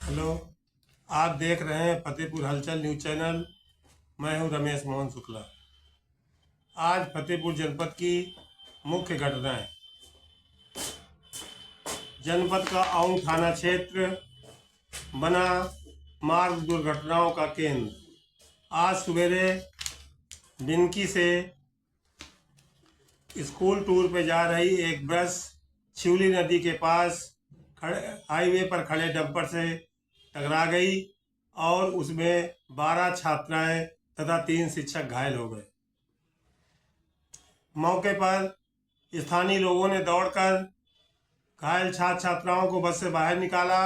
Hello. आप देख रहे हैं फतेहपुर हलचल न्यूज चैनल। मैं हूं रमेश मोहन शुक्ला। आज फतेहपुर जनपद की मुख्य घटनाएं। जनपद का आउं थाना क्षेत्र बना मार्ग दुर्घटनाओं का केंद्र। आज सवेरे बिनकी से स्कूल टूर पे जा रही एक बस शिवली नदी के पास खड़े हाईवे पर खड़े डंपर से टकरा गई और उसमें 12 छात्राएं तथा 3 शिक्षक घायल हो गए। मौके पर स्थानीय लोगों ने दौड़कर घायल छात्र छात्राओं को बस से बाहर निकाला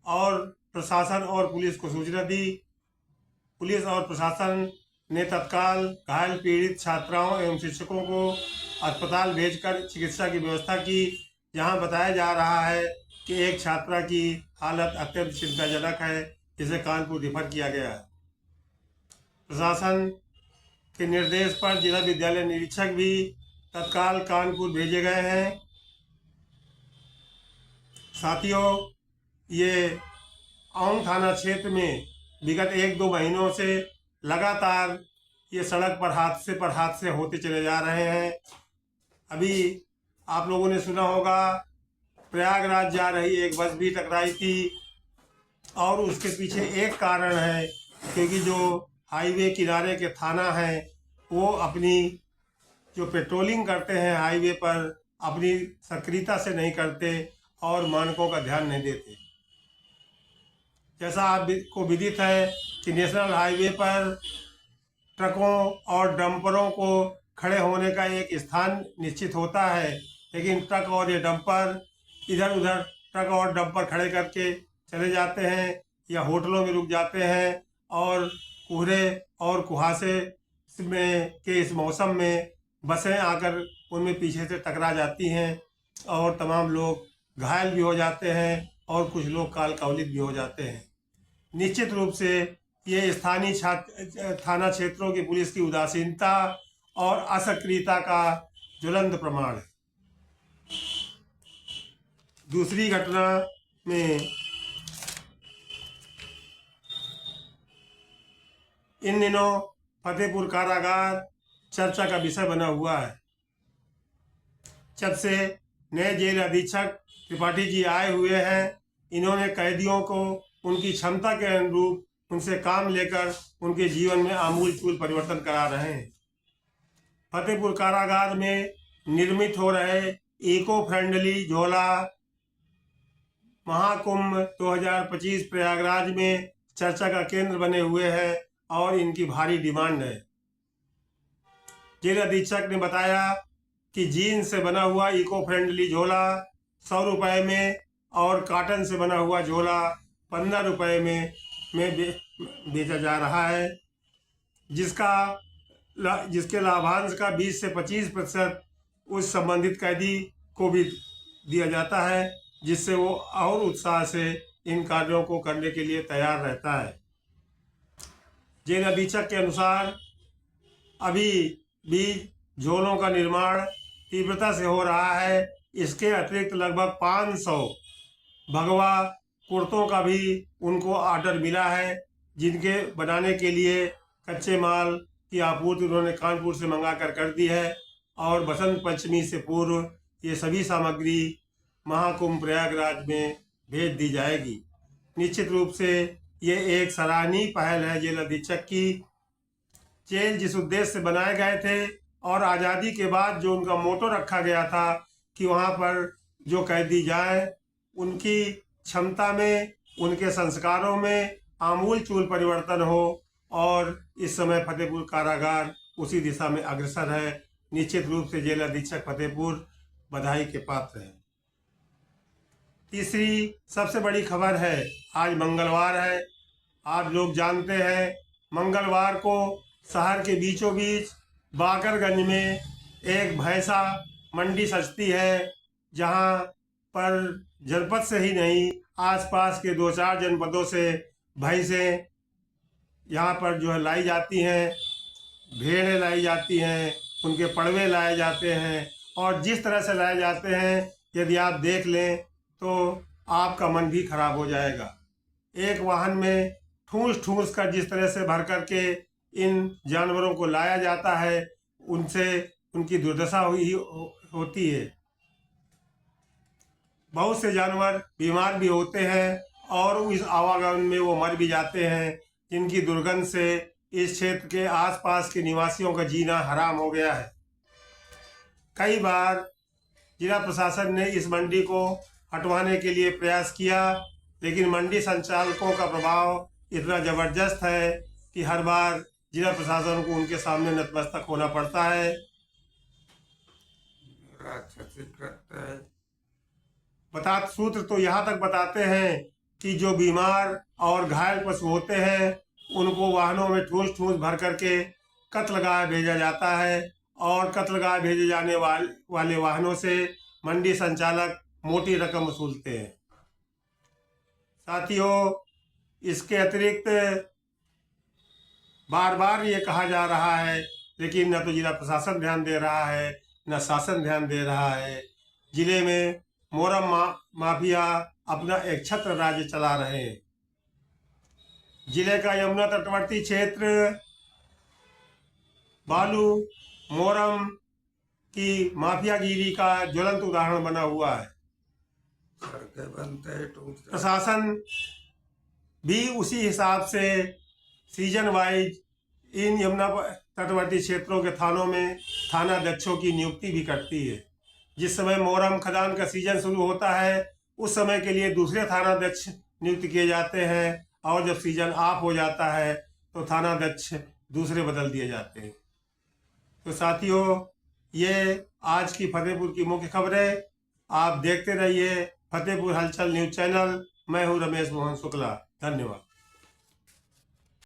और प्रशासन और पुलिस को सूचना दी। पुलिस और प्रशासन ने तत्काल घायल पीड़ित छात्राओं एवं शिक्षकों को अस्पताल भेजकर चिकित्सा की व्यवस्था की, जहां बताया जा रहा है कि एक छात्रा की हालत अत्यंत चिंताजनक है, जिसे कानपुर रेफर किया गया है। प्रशासन के निर्देश पर जिला विद्यालय निरीक्षक भी तत्काल कानपुर भेजे गए हैं। साथियों, ये आउं थाना क्षेत्र में विगत 1-2 महीनों से लगातार ये सड़क पर हादसे होते चले जा रहे हैं। अभी आप लोगों ने सुना होगा, प्रयागराज जा रही एक बस भी टकराई थी और उसके पीछे एक कारण है क्योंकि जो हाईवे किनारे के थाना हैं वो अपनी जो पेट्रोलिंग करते हैं हाईवे पर अपनी सक्रियता से नहीं करते और मानकों का ध्यान नहीं देते। जैसा आपको विदित है कि नेशनल हाईवे पर ट्रकों और डंपरों को खड़े होने का एक स्थान निश्चित होता है, लेकिन ट्रक और ये डंपर इधर उधर ट्रक और डंपर खड़े करके चले जाते हैं या होटलों में रुक जाते हैं और कोहरे और कुहासे के इस मौसम में बसें आकर उनमें पीछे से टकरा जाती हैं और तमाम लोग घायल भी हो जाते हैं और कुछ लोग काल कवलित भी हो जाते हैं। निश्चित रूप से ये स्थानीय थाना क्षेत्रों की पुलिस की उदासीनता और असक्रियता का ज्वलंत प्रमाण है। दूसरी घटना में इन दिनों फतेहपुर कारागार चर्चा का विषय बना हुआ है। जब से नए जेल अधीक्षक त्रिपाठी जी आए हुए हैं, इन्होंने कैदियों को उनकी क्षमता के अनुरूप उनसे काम लेकर उनके जीवन में आमूल परिवर्तन करा रहे हैं। फतेहपुर कारागार में निर्मित हो रहे इको फ्रेंडली झोला महाकुंभ 2025 प्रयागराज में चर्चा का केंद्र बने हुए हैं और इनकी भारी डिमांड है। जेल अधीक्षक ने बताया कि जीन से बना हुआ इको फ्रेंडली झोला 100 रुपये में और काटन से बना हुआ झोला 15 रुपये में बेचा जा रहा है, जिसके लाभांश का 20 से 25% उस संबंधित कैदी को भी दिया जाता है, जिससे वो और उत्साह से इन कार्यों को करने के लिए तैयार रहता है। जेल अधीक्षक के अनुसार अभी भी झोलों का निर्माण तीव्रता से हो रहा है। इसके अतिरिक्त लगभग 500 भगवा कुर्तों का भी उनको ऑर्डर मिला है, जिनके बनाने के लिए कच्चे माल की आपूर्ति उन्होंने कानपुर से मंगा कर दी है और बसंत पंचमी से पूर्व ये सभी सामग्री महाकुंभ प्रयागराज में भेज दी जाएगी। निश्चित रूप से ये एक सराहनीय पहल है जेल अधीक्षक की। जेल जिस उद्देश्य से बनाए गए थे और आज़ादी के बाद जो उनका मोटो रखा गया था कि वहाँ पर जो कैदी जाए उनकी क्षमता में, उनके संस्कारों में आमूल परिवर्तन हो, और इस समय फतेहपुर कारागार उसी दिशा में अग्रसर है। निश्चित रूप से जेल अधीक्षक फतेहपुर बधाई के पात्र हैं। तीसरी सबसे बड़ी खबर है, आज मंगलवार है। आप लोग जानते हैं मंगलवार को शहर के बीचों बीच बाकरगंज में एक भैंसा मंडी सजती है, जहां पर जनपद से ही नहीं आसपास के 2-4 जनपदों से भैंसें यहाँ पर जो है लाई जाती हैं, भेड़ें लाई जाती हैं, उनके पड़वे लाए जाते हैं और जिस तरह से लाए जाते हैं यदि आप देख लें तो आपका मन भी खराब हो जाएगा। एक वाहन में ठूस ठूस कर जिस तरह से भर करके इन जानवरों को लाया जाता है, उनसे उनकी दुर्दशा होती है। बहुत से जानवर बीमार भी होते हैं और इस आवागमन में वो मर भी जाते हैं, जिनकी दुर्गंध से इस क्षेत्र के आसपास के निवासियों का जीना हराम हो गया है। कई बार जिला प्रशासन ने इस मंडी को हटवाने के लिए प्रयास किया, लेकिन मंडी संचालकों का प्रभाव इतना ज़बरदस्त है कि हर बार जिला प्रशासन को उनके सामने नतमस्तक होना पड़ता है। सूत्र तो यहाँ तक बताते हैं कि जो बीमार और घायल पशु होते हैं उनको वाहनों में ठूस ठूस भर करके कत्लगाह भेजा जाता है, और कत्लगाह भेजे जाने वाले वाहनों से मंडी संचालक मोटी रकम वसूलते हैं। साथियों, इसके अतिरिक्त बार बार ये कहा जा रहा है, लेकिन न तो जिला प्रशासन ध्यान दे रहा है, न शासन ध्यान दे रहा है। जिले में मोरम माफिया अपना एक छत्र राज्य चला रहे हैं। जिले का यमुना तटवर्ती क्षेत्र बालू मोरम की माफियागिरी का ज्वलंत उदाहरण बना हुआ है। प्रशासन भी उसी हिसाब से सीजन वाइज इन यमुना तटवर्ती क्षेत्रों के थानों में थानाध्यक्षों की नियुक्ति भी करती है। जिस समय मोरम खदान का सीजन शुरू होता है, उस समय के लिए दूसरे थानाध्यक्ष नियुक्त किए जाते हैं, और जब सीजन ऑफ हो जाता है तो थानाध्यक्ष दूसरे बदल दिए जाते हैं। तो साथियों, ये आज की फतेहपुर की मुख्य खबरें। आप देखते रहिए फतेहपुर हलचल न्यूज चैनल। मैं हूँ रमेश मोहन शुक्ला। धन्यवाद।